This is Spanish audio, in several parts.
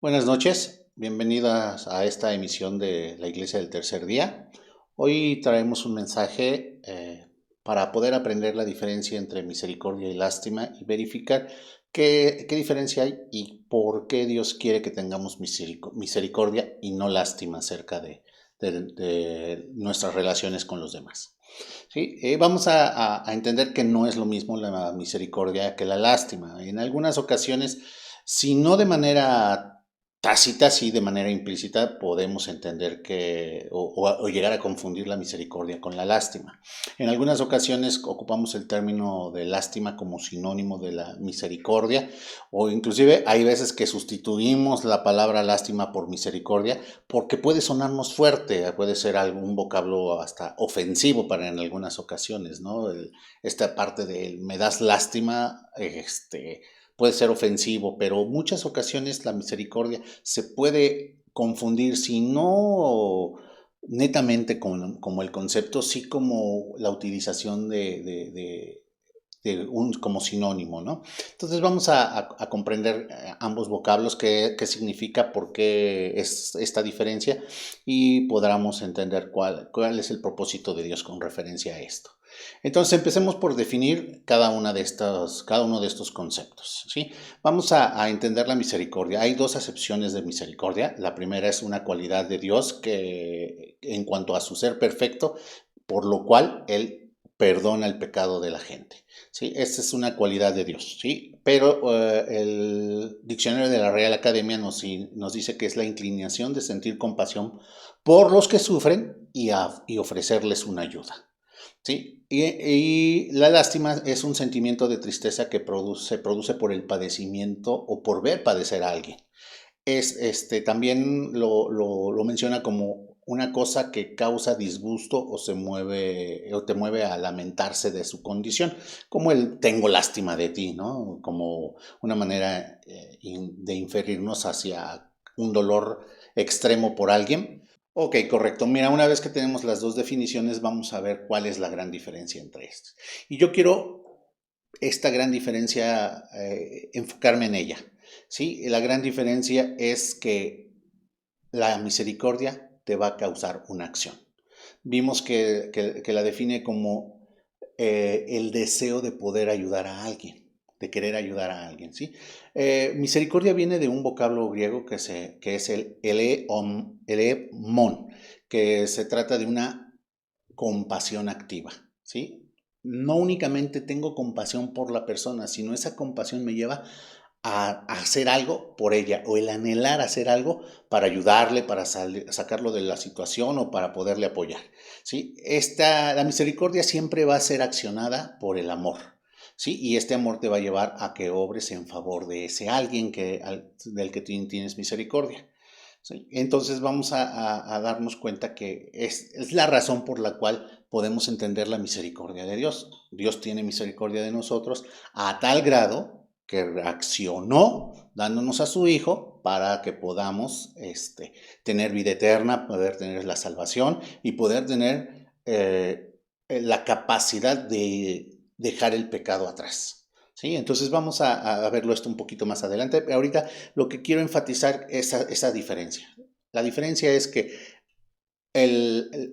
Buenas noches, bienvenidas a esta emisión de la Iglesia del Tercer Día. Hoy traemos un mensaje para poder aprender la diferencia entre misericordia y lástima y verificar qué diferencia hay y por qué Dios quiere que tengamos misericordia y no lástima acerca de nuestras relaciones con los demás. Sí, vamos a entender que no es lo mismo la misericordia que la lástima. En algunas ocasiones, si no de manera tácita, sí de manera implícita, podemos entender o llegar a confundir la misericordia con la lástima. En algunas ocasiones ocupamos el término de lástima como sinónimo de la misericordia, o inclusive hay veces que sustituimos la palabra lástima por misericordia porque puede sonarnos fuerte, puede ser algún vocablo hasta ofensivo para en algunas ocasiones, ¿no? Esta parte de me das lástima, puede ser ofensivo, pero muchas ocasiones la misericordia se puede confundir, si no netamente como el concepto, sí como la utilización como sinónimo, ¿no? Entonces vamos a comprender ambos vocablos, qué significa, por qué es esta diferencia y podamos entender cuál es el propósito de Dios con referencia a esto. Entonces empecemos por definir cada uno de estos conceptos, ¿sí? Vamos a entender la misericordia. Hay dos acepciones de misericordia. La primera es una cualidad de Dios que en cuanto a su ser perfecto, por lo cual Él perdona el pecado de la gente. ¿Sí? Esta es una cualidad de Dios, ¿sí? Pero el diccionario de la Real Academia nos dice que es la inclinación de sentir compasión por los que sufren y ofrecerles una ayuda. ¿Sí? Y la lástima es un sentimiento de tristeza que se produce por el padecimiento o por ver padecer a alguien. También lo menciona como una cosa que causa disgusto o te mueve a lamentarse de su condición, como el tengo lástima de ti, ¿no? Como una manera de inferirnos hacia un dolor extremo por alguien. Ok, correcto. Mira, una vez que tenemos las dos definiciones, vamos a ver cuál es la gran diferencia entre estas. Y yo quiero esta gran diferencia, enfocarme en ella. ¿Sí? La gran diferencia es que la misericordia te va a causar una acción. Vimos que la define como el deseo de poder ayudar a alguien, de querer ayudar a alguien, ¿sí? Misericordia viene de un vocablo griego que es el eleemon, que se trata de una compasión activa, ¿sí? No únicamente tengo compasión por la persona, sino esa compasión me lleva a hacer algo por ella o el anhelar hacer algo para ayudarle, para sacarlo de la situación o para poderle apoyar, ¿sí? La misericordia siempre va a ser accionada por el amor, ¿sí? Y este amor te va a llevar a que obres en favor de ese alguien del que tienes misericordia. ¿Sí? Entonces vamos a darnos cuenta que es la razón por la cual podemos entender la misericordia de Dios. Dios tiene misericordia de nosotros a tal grado que reaccionó dándonos a su Hijo para que podamos tener vida eterna, poder tener la salvación y poder tener la capacidad de dejar el pecado atrás. ¿Sí? Entonces vamos a verlo esto un poquito más adelante. Ahorita lo que quiero enfatizar es esa diferencia. La diferencia es que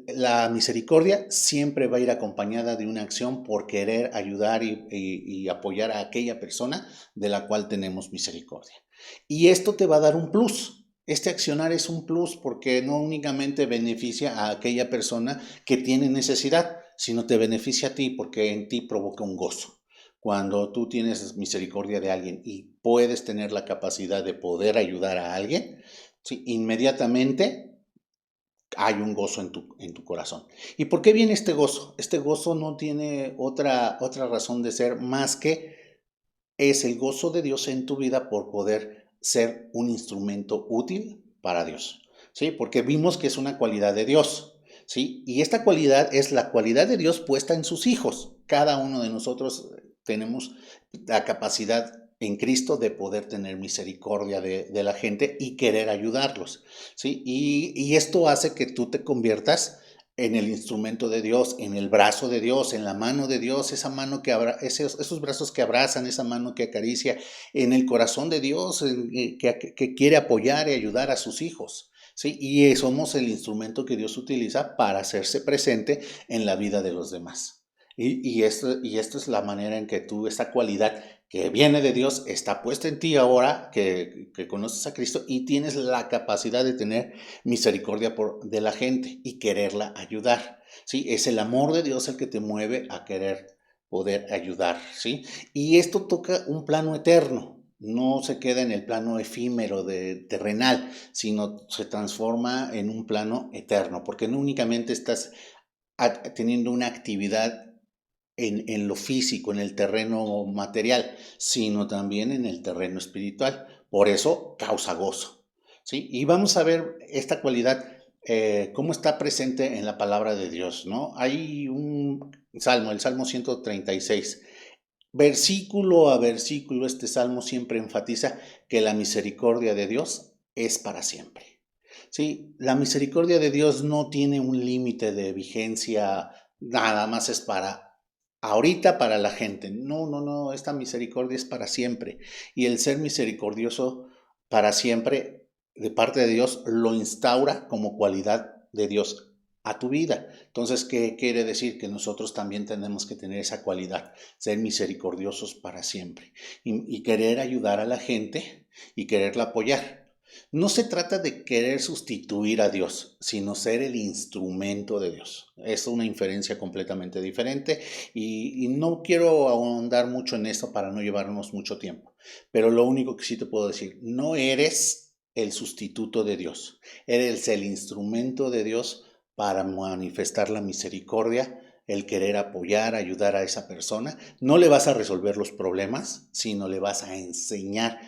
la misericordia siempre va a ir acompañada de una acción por querer ayudar y apoyar a aquella persona de la cual tenemos misericordia. Y esto te va a dar un plus. Este accionar es un plus porque no únicamente beneficia a aquella persona que tiene necesidad, sino te beneficia a ti porque en ti provoca un gozo. Cuando tú tienes misericordia de alguien y puedes tener la capacidad de poder ayudar a alguien, ¿sí? Inmediatamente hay un gozo en tu corazón. ¿Y por qué viene este gozo? Este gozo no tiene otra razón de ser más que es el gozo de Dios en tu vida por poder ser un instrumento útil para Dios. ¿Sí? Porque vimos que es una cualidad de Dios. ¿Sí? Y esta cualidad es la cualidad de Dios puesta en sus hijos. Cada uno de nosotros tenemos la capacidad en Cristo de poder tener misericordia de la gente y querer ayudarlos. ¿Sí? Y esto hace que tú te conviertas en el instrumento de Dios, en el brazo de Dios, en la mano de Dios, esa mano que esos brazos que abrazan, esa mano que acaricia, en el corazón de Dios, que quiere apoyar y ayudar a sus hijos. ¿Sí? Y somos el instrumento que Dios utiliza para hacerse presente en la vida de los demás. Y esto es la manera en que tú, esta cualidad que viene de Dios, está puesta en ti ahora que conoces a Cristo y tienes la capacidad de tener misericordia de la gente y quererla ayudar. ¿Sí? Es el amor de Dios el que te mueve a querer poder ayudar. ¿Sí? Y esto toca un plano eterno. No se queda en el plano efímero terrenal, sino se transforma en un plano eterno, porque no únicamente estás teniendo una actividad en lo físico, en el terreno material, sino también en el terreno espiritual. Por eso causa gozo. ¿Sí? Y vamos a ver esta cualidad, cómo está presente en la palabra de Dios, ¿no? Hay un salmo, el Salmo 136. Versículo a versículo, este salmo siempre enfatiza que la misericordia de Dios es para siempre. Sí, la misericordia de Dios no tiene un límite de vigencia, nada más es para ahorita, para la gente. No, no, no, esta misericordia es para siempre. Y el ser misericordioso para siempre de parte de Dios lo instaura como cualidad de Dios a tu vida. Entonces, ¿qué quiere decir? Que nosotros también tenemos que tener esa cualidad, ser misericordiosos para siempre y querer ayudar a la gente y quererla apoyar. No se trata de querer sustituir a Dios, sino ser el instrumento de Dios. Es una inferencia completamente diferente y no quiero ahondar mucho en esto para no llevarnos mucho tiempo. Pero lo único que sí te puedo decir, no eres el sustituto de Dios, eres el instrumento de Dios para manifestar la misericordia, el querer apoyar, ayudar a esa persona. No le vas a resolver los problemas, sino le vas a enseñar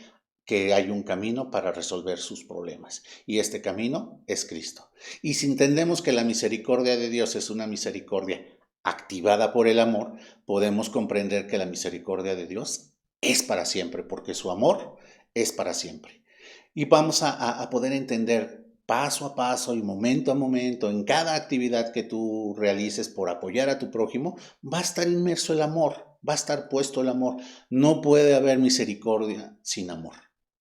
que hay un camino para resolver sus problemas. Y este camino es Cristo. Y si entendemos que la misericordia de Dios es una misericordia activada por el amor, podemos comprender que la misericordia de Dios es para siempre, porque su amor es para siempre. Y vamos a poder entender paso a paso y momento a momento, en cada actividad que tú realices por apoyar a tu prójimo, va a estar inmerso el amor, va a estar puesto el amor. No puede haber misericordia sin amor.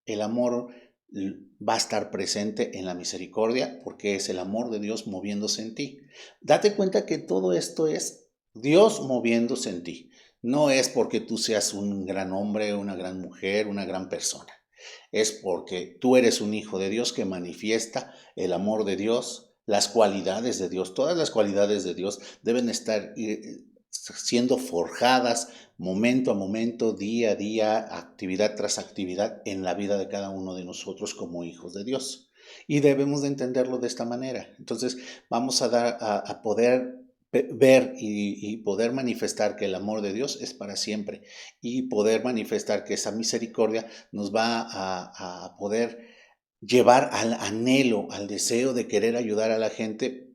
El amor va a estar presente en la misericordia porque es el amor de Dios moviéndose en ti. Date cuenta que todo esto es Dios moviéndose en ti. No es porque tú seas un gran hombre, una gran mujer, una gran persona. Es porque tú eres un hijo de Dios que manifiesta el amor de Dios, las cualidades de Dios. Todas las cualidades de Dios deben estar siendo forjadas momento a momento, día a día, actividad tras actividad en la vida de cada uno de nosotros como hijos de Dios. Y debemos de entenderlo de esta manera. Entonces vamos a poder ver y poder manifestar que el amor de Dios es para siempre y poder manifestar que esa misericordia nos va a poder llevar al anhelo, al deseo de querer ayudar a la gente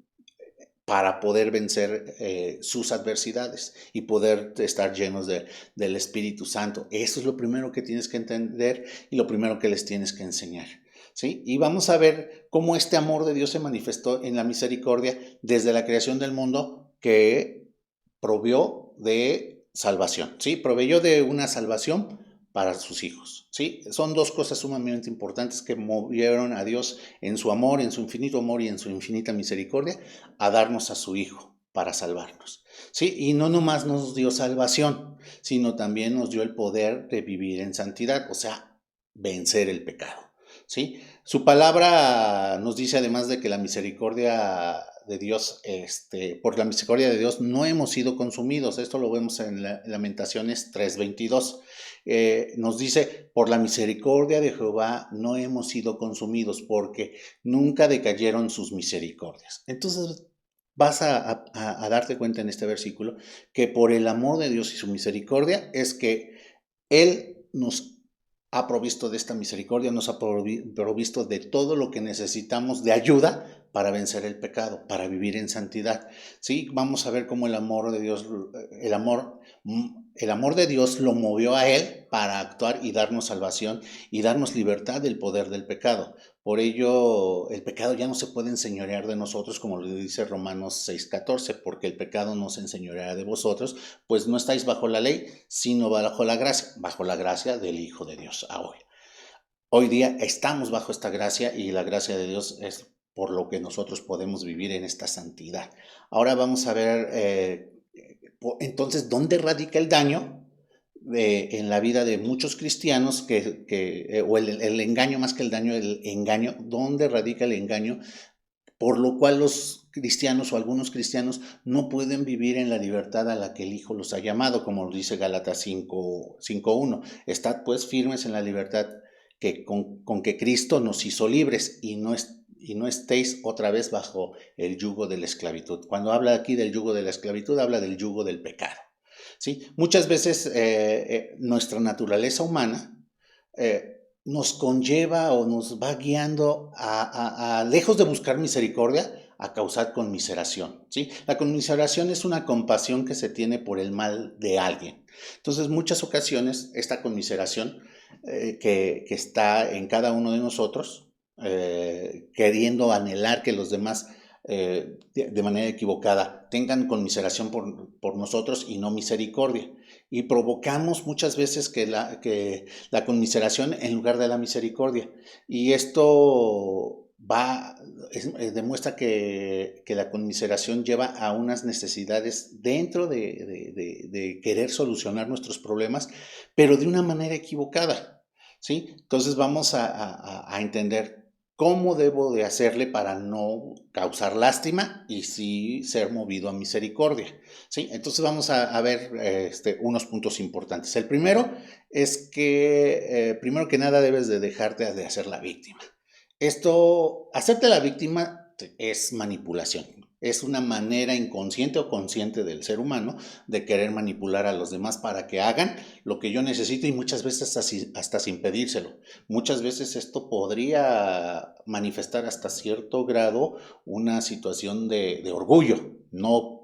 para poder vencer sus adversidades y poder estar llenos del Espíritu Santo. Eso es lo primero que tienes que entender y lo primero que les tienes que enseñar. ¿Sí? Y vamos a ver cómo este amor de Dios se manifestó en la misericordia desde la creación del mundo que provió de salvación. ¿Sí? Proveyó de una salvación para sus hijos. ¿Sí? Son dos cosas sumamente importantes que movieron a Dios en su amor, en su infinito amor y en su infinita misericordia a darnos a su Hijo para salvarnos. ¿Sí? Y no nomás nos dio salvación, sino también nos dio el poder de vivir en santidad, o sea, vencer el pecado. ¿Sí? Su palabra nos dice además de que la misericordia de Dios, por la misericordia de Dios no hemos sido consumidos. Esto lo vemos en Lamentaciones 3:22. Nos dice, por la misericordia de Jehová no hemos sido consumidos porque nunca decayeron sus misericordias. Entonces vas a darte cuenta en este versículo que por el amor de Dios y su misericordia es que Él nos ha provisto de esta misericordia, nos ha provisto de todo lo que necesitamos de ayuda para vencer el pecado, para vivir en santidad. Sí, vamos a ver cómo el amor de Dios, el amor de Dios lo movió a él para actuar y darnos salvación y darnos libertad del poder del pecado. Por ello, el pecado ya no se puede enseñorear de nosotros, como lo dice Romanos 6:14, porque el pecado no se enseñoreará de vosotros, pues no estáis bajo la ley, sino bajo la gracia del Hijo de Dios. Hoy día estamos bajo esta gracia y la gracia de Dios es por lo que nosotros podemos vivir en esta santidad. Ahora vamos a ver, entonces, ¿dónde radica el daño en la vida de muchos cristianos, o el engaño más que el daño, el engaño? ¿Dónde radica el engaño? Por lo cual los cristianos o algunos cristianos no pueden vivir en la libertad a la que el Hijo los ha llamado, como lo dice Gálatas 5:1. Estad pues firmes en la libertad con que Cristo nos hizo libres y no estéis otra vez bajo el yugo de la esclavitud. Cuando habla aquí del yugo de la esclavitud, habla del yugo del pecado. ¿Sí? Muchas veces nuestra naturaleza humana nos conlleva o nos va guiando lejos de buscar misericordia, a causar conmiseración, ¿sí? La conmiseración es una compasión que se tiene por el mal de alguien. Entonces, muchas ocasiones, esta conmiseración que está en cada uno de nosotros, queriendo anhelar que los demás de manera equivocada tengan conmiseración por nosotros y no misericordia. Y provocamos muchas veces que la conmiseración en lugar de la misericordia. Y esto demuestra que la conmiseración lleva a unas necesidades dentro de querer solucionar nuestros problemas, pero de una manera equivocada, ¿sí? Entonces vamos a entender cómo debo de hacerle para no causar lástima y sí ser movido a misericordia, ¿sí? Entonces vamos a ver unos puntos importantes. El primero es que, primero que nada, debes de dejarte de hacer la víctima. Hacerte la víctima es manipulación. Es una manera inconsciente o consciente del ser humano de querer manipular a los demás para que hagan lo que yo necesito y muchas veces hasta sin pedírselo. Muchas veces esto podría manifestar hasta cierto grado una situación de orgullo. No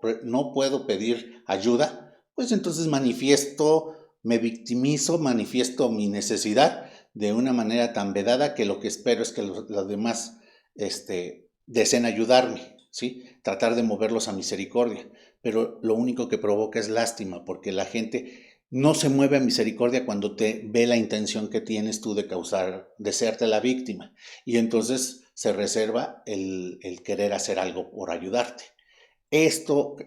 puedo pedir ayuda, pues entonces me victimizo, manifiesto mi necesidad de una manera tan vedada que lo que espero es que los demás deseen ayudarme, ¿sí? Tratar de moverlos a misericordia, pero lo único que provoca es lástima, porque la gente no se mueve a misericordia cuando te ve la intención que tienes tú de serte la víctima, y entonces se reserva el querer hacer algo por ayudarte. Esto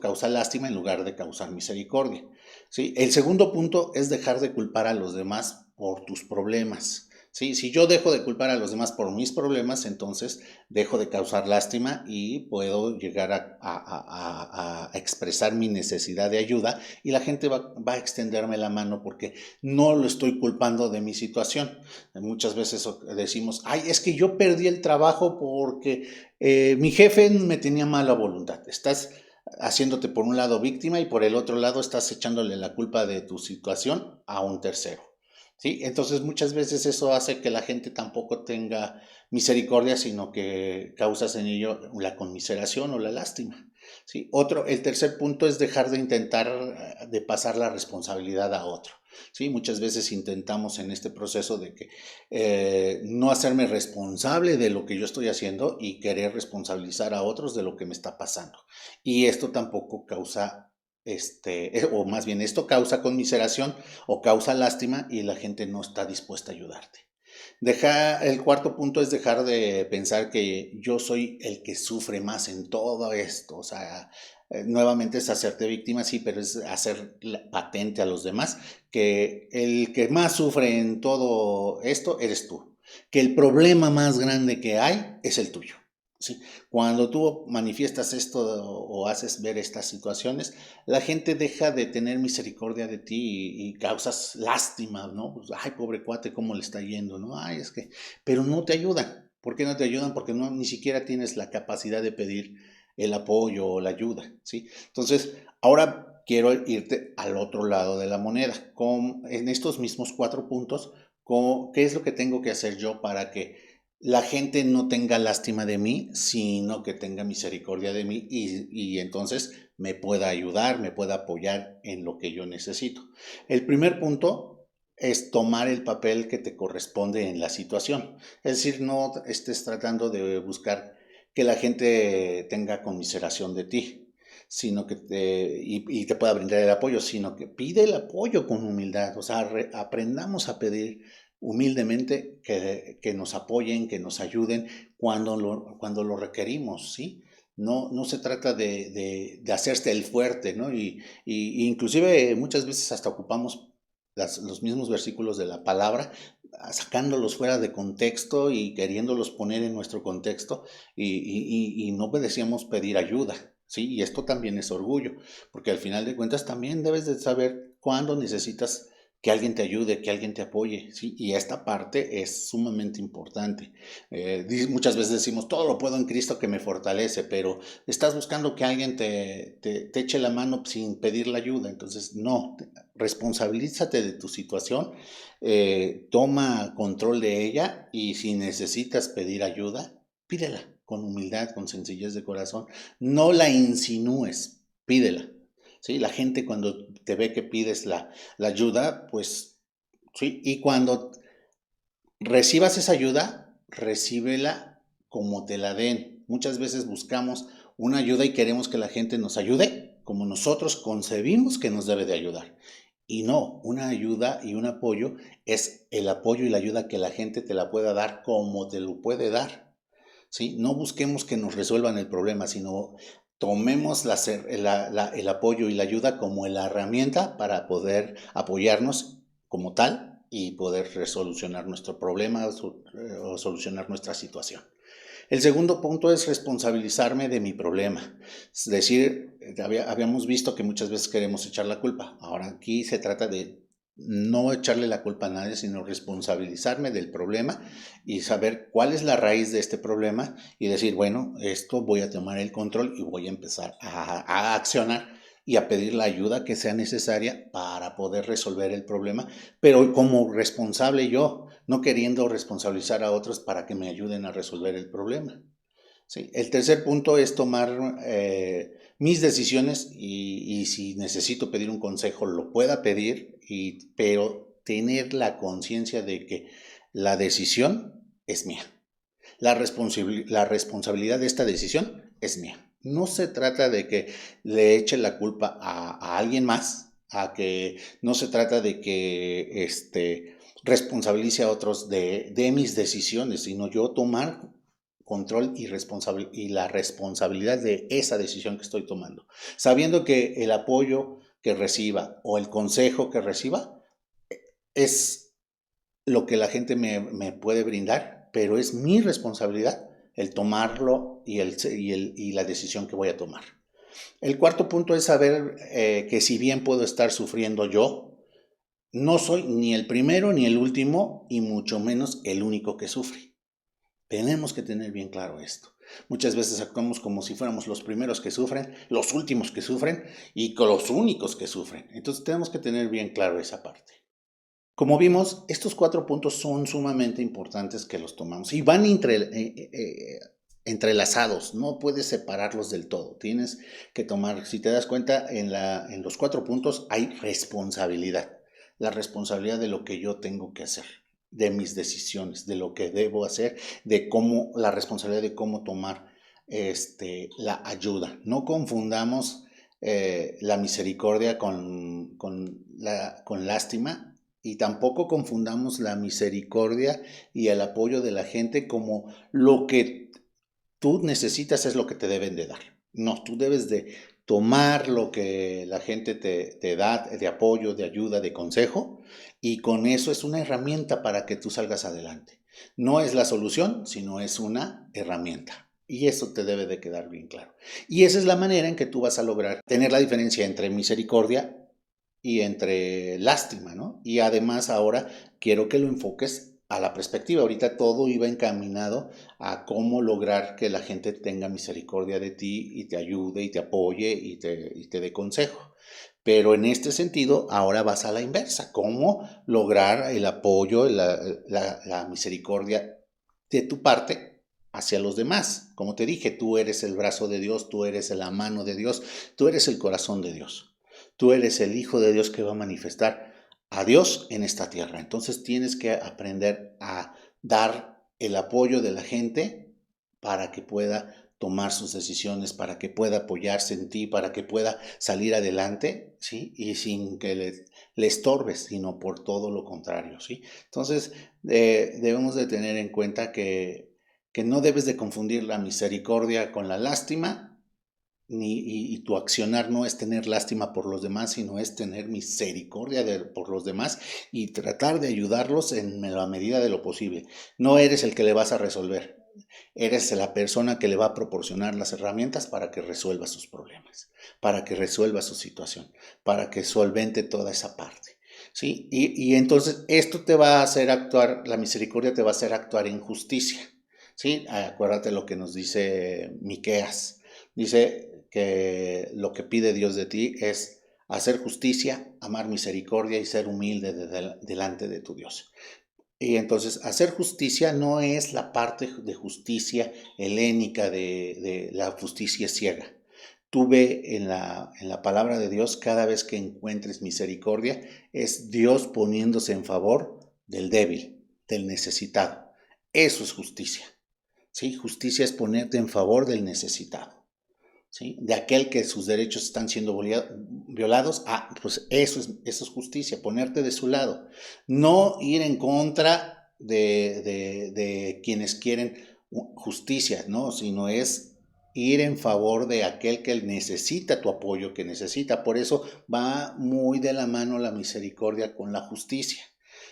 causa lástima en lugar de causar misericordia, ¿sí? El segundo punto es dejar de culpar a los demás por tus problemas, ¿sí? Si yo dejo de culpar a los demás por mis problemas, entonces dejo de causar lástima y puedo llegar a expresar mi necesidad de ayuda y la gente va a extenderme la mano porque no lo estoy culpando de mi situación. Muchas veces decimos, ay, es que yo perdí el trabajo porque mi jefe me tenía mala voluntad. Estás haciéndote por un lado víctima y por el otro lado estás echándole la culpa de tu situación a un tercero, ¿sí? Entonces muchas veces eso hace que la gente tampoco tenga misericordia, sino que causas en ello la conmiseración o la lástima, ¿sí? El tercer punto es dejar de intentar de pasar la responsabilidad a otro, ¿sí? Muchas veces intentamos en este proceso de que no hacerme responsable de lo que yo estoy haciendo y querer responsabilizar a otros de lo que me está pasando. Y esto tampoco causa, o más bien esto causa conmiseración o causa lástima y la gente no está dispuesta a ayudarte. El cuarto punto es dejar de pensar que yo soy el que sufre más en todo esto. O sea, nuevamente es hacerte víctima, sí, pero es hacer patente a los demás que el que más sufre en todo esto eres tú. Que el problema más grande que hay es el tuyo. ¿Sí? Cuando tú manifiestas esto o haces ver estas situaciones, la gente deja de tener misericordia de ti y causas lástima, ¿no? Pues, ay, pobre cuate, ¿cómo le está yendo, no? Ay, pero no te ayudan. ¿Por qué no te ayudan? Porque ni siquiera tienes la capacidad de pedir el apoyo o la ayuda, ¿sí? Entonces, ahora quiero irte al otro lado de la moneda. En estos mismos 4 puntos, ¿qué es lo que tengo que hacer yo para que la gente no tenga lástima de mí, sino que tenga misericordia de mí y entonces me pueda ayudar, me pueda apoyar en lo que yo necesito? El primer punto es tomar el papel que te corresponde en la situación. Es decir, no estés tratando de buscar que la gente tenga conmiseración de ti, sino que y te pueda brindar el apoyo, sino que pide el apoyo con humildad. O sea, aprendamos a pedir humildemente que nos apoyen, que nos ayuden cuando lo requerimos, ¿sí? No se trata de hacerse el fuerte, ¿no? Y inclusive muchas veces hasta ocupamos los mismos versículos de la palabra, sacándolos fuera de contexto y queriéndolos poner en nuestro contexto y no decíamos pedir ayuda, ¿sí? Y esto también es orgullo, porque al final de cuentas también debes de saber cuándo necesitas que alguien te ayude, que alguien te apoye, ¿sí? Y esta parte es sumamente importante. Muchas veces decimos, todo lo puedo en Cristo que me fortalece, pero estás buscando que alguien te eche la mano sin pedir la ayuda. Entonces, no, responsabilízate de tu situación, toma control de ella y si necesitas pedir ayuda, pídela con humildad, con sencillez de corazón. No la insinúes, pídela. ¿Sí? La gente cuando te ve que pides la ayuda, pues sí, y cuando recibas esa ayuda, recíbela como te la den. Muchas veces buscamos una ayuda y queremos que la gente nos ayude como nosotros concebimos que nos debe de ayudar. Y no, una ayuda y un apoyo es el apoyo y la ayuda que la gente te la pueda dar como te lo puede dar. ¿Sí? No busquemos que nos resuelvan el problema, sino tomemos el apoyo y la ayuda como la herramienta para poder apoyarnos como tal y poder resolucionar nuestro problema o solucionar nuestra situación. El segundo punto es responsabilizarme de mi problema. Es decir, habíamos visto que muchas veces queremos echar la culpa. Ahora aquí se trata de no echarle la culpa a nadie, sino responsabilizarme del problema y saber cuál es la raíz de este problema y decir, bueno, esto voy a tomar el control y voy a empezar a accionar y a pedir la ayuda que sea necesaria para poder resolver el problema, pero como responsable yo, no queriendo responsabilizar a otros para que me ayuden a resolver el problema. ¿Sí? El tercer punto es tomar mis decisiones y si necesito pedir un consejo lo pueda pedir, pero tener la conciencia de que la decisión es mía. La responsabilidad de esta decisión es mía. No se trata de que le eche la culpa a alguien más, a que no se trata de que responsabilice a otros de mis decisiones, sino yo tomar control y la responsabilidad de esa decisión que estoy tomando, sabiendo que el apoyo que reciba o el consejo que reciba es lo que la gente me puede brindar, pero es mi responsabilidad el tomarlo y la decisión que voy a tomar. El cuarto punto es saber que si bien puedo estar sufriendo yo, no soy ni el primero ni el último y mucho menos el único que sufre. Tenemos que tener bien claro esto. Muchas veces actuamos como si fuéramos los primeros que sufren, los últimos que sufren y los únicos que sufren. Entonces tenemos que tener bien claro esa parte. Como vimos, estos 4 puntos son sumamente importantes que los tomamos y van entrelazados, no puedes separarlos del todo. Tienes que tomar, si te das cuenta, en los 4 puntos hay responsabilidad, la responsabilidad de lo que yo tengo que hacer, de mis decisiones, de lo que debo hacer, la responsabilidad de cómo tomar la ayuda. No confundamos la misericordia con lástima y tampoco confundamos la misericordia y el apoyo de la gente como lo que tú necesitas es lo que te deben de dar. No, tú debes de tomar lo que la gente te da de apoyo, de ayuda, de consejo, y con eso es una herramienta para que tú salgas adelante. No es la solución, sino es una herramienta. Y eso te debe de quedar bien claro. Y esa es la manera en que tú vas a lograr tener la diferencia entre misericordia y entre lástima, ¿no? Y además ahora quiero que lo enfoques a la perspectiva. Ahorita todo iba encaminado a cómo lograr que la gente tenga misericordia de ti y te ayude y te apoye y te dé consejo. Pero en este sentido, ahora vas a la inversa. ¿Cómo lograr el apoyo, la misericordia de tu parte hacia los demás? Como te dije, tú eres el brazo de Dios, tú eres la mano de Dios, tú eres el corazón de Dios. Tú eres el Hijo de Dios que va a manifestar a Dios en esta tierra. Entonces tienes que aprender a dar el apoyo de la gente para que pueda tomar sus decisiones, para que pueda apoyarse en ti, para que pueda salir adelante, ¿sí? Y sin que le estorbes, sino por todo lo contrario, ¿sí? Entonces, debemos de tener en cuenta que no debes de confundir la misericordia con la lástima, y tu accionar no es tener lástima por los demás, sino es tener misericordia por los demás y tratar de ayudarlos en la medida de lo posible. No eres el que le vas a resolver, eres la persona que le va a proporcionar las herramientas para que resuelva sus problemas, para que resuelva su situación, para que solvente toda esa parte. ¿Sí? Y entonces esto te va a hacer actuar, la misericordia te va a hacer actuar en justicia. ¿Sí? Acuérdate lo que nos dice Miqueas. Dice que lo que pide Dios de ti es hacer justicia, amar misericordia y ser humilde delante de tu Dios. Y entonces hacer justicia no es la parte de justicia helénica, de la justicia ciega. Tú ve en la palabra de Dios, cada vez que encuentres misericordia, es Dios poniéndose en favor del débil, del necesitado. Eso es justicia. ¿Sí? Justicia es ponerte en favor del necesitado. ¿Sí? De aquel que sus derechos están siendo violados, pues eso es justicia, ponerte de su lado. No ir en contra de quienes quieren justicia, ¿no? Sino es ir en favor de aquel que necesita tu apoyo, que necesita. Por eso va muy de la mano la misericordia con la justicia.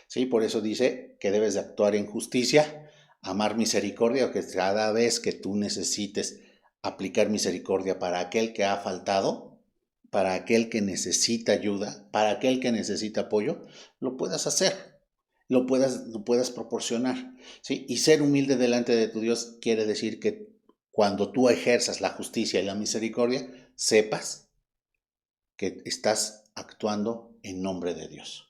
¿Sí? Por eso dice que debes de actuar en justicia, amar misericordia, que cada vez que tú necesites aplicar misericordia para aquel que ha faltado, para aquel que necesita ayuda, para aquel que necesita apoyo, lo puedas hacer, lo puedas proporcionar, ¿sí? Y ser humilde delante de tu Dios quiere decir que cuando tú ejerzas la justicia y la misericordia, sepas que estás actuando en nombre de Dios.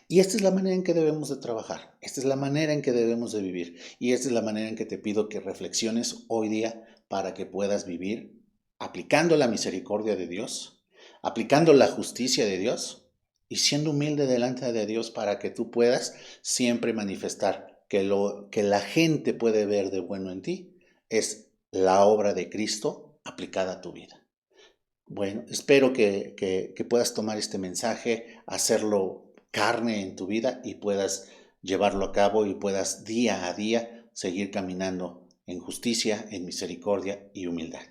Y esta es la manera en que debemos de trabajar, esta es la manera en que debemos de vivir y esta es la manera en que te pido que reflexiones hoy día para que puedas vivir aplicando la misericordia de Dios, aplicando la justicia de Dios y siendo humilde delante de Dios para que tú puedas siempre manifestar que lo que la gente puede ver de bueno en ti es la obra de Cristo aplicada a tu vida. Bueno, espero que puedas tomar este mensaje, hacerlo carne en tu vida y puedas llevarlo a cabo y puedas día a día seguir caminando en justicia, en misericordia y humildad.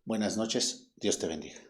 Buenas noches, Dios te bendiga.